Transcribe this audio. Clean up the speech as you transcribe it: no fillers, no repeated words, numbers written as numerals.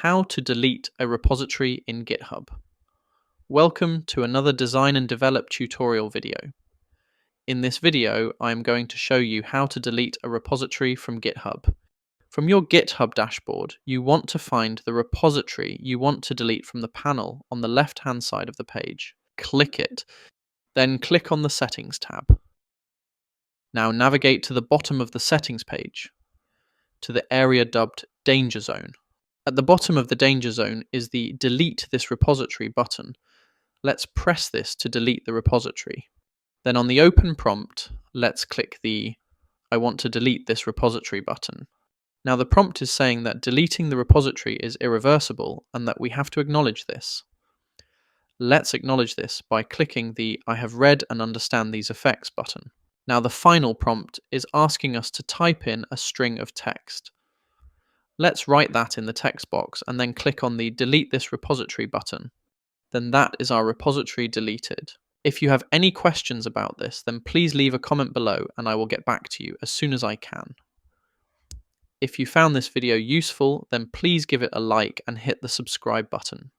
How to delete a repository in GitHub. Welcome to another design and develop tutorial video. In this video, I am going to show you how to delete a repository from GitHub. From your GitHub dashboard, you want to find the repository you want to delete from the panel on the left-hand side of the page. Click it, then click on the Settings tab. Now navigate to the bottom of the Settings page, to the area dubbed Danger Zone. At the bottom of the danger zone is the Delete this repository button. Let's press this to delete the repository. Then on the open prompt, let's click the I want to delete this repository button. Now the prompt is saying that deleting the repository is irreversible and that we have to acknowledge this. Let's acknowledge this by clicking the I have read and understand these effects button. Now the final prompt is asking us to type in a string of text. Let's write that in the text box and then click on the Delete this repository button. Then that is our repository deleted. If you have any questions about this, then please leave a comment below and I will get back to you as soon as I can. If you found this video useful, then please give it a like and hit the subscribe button.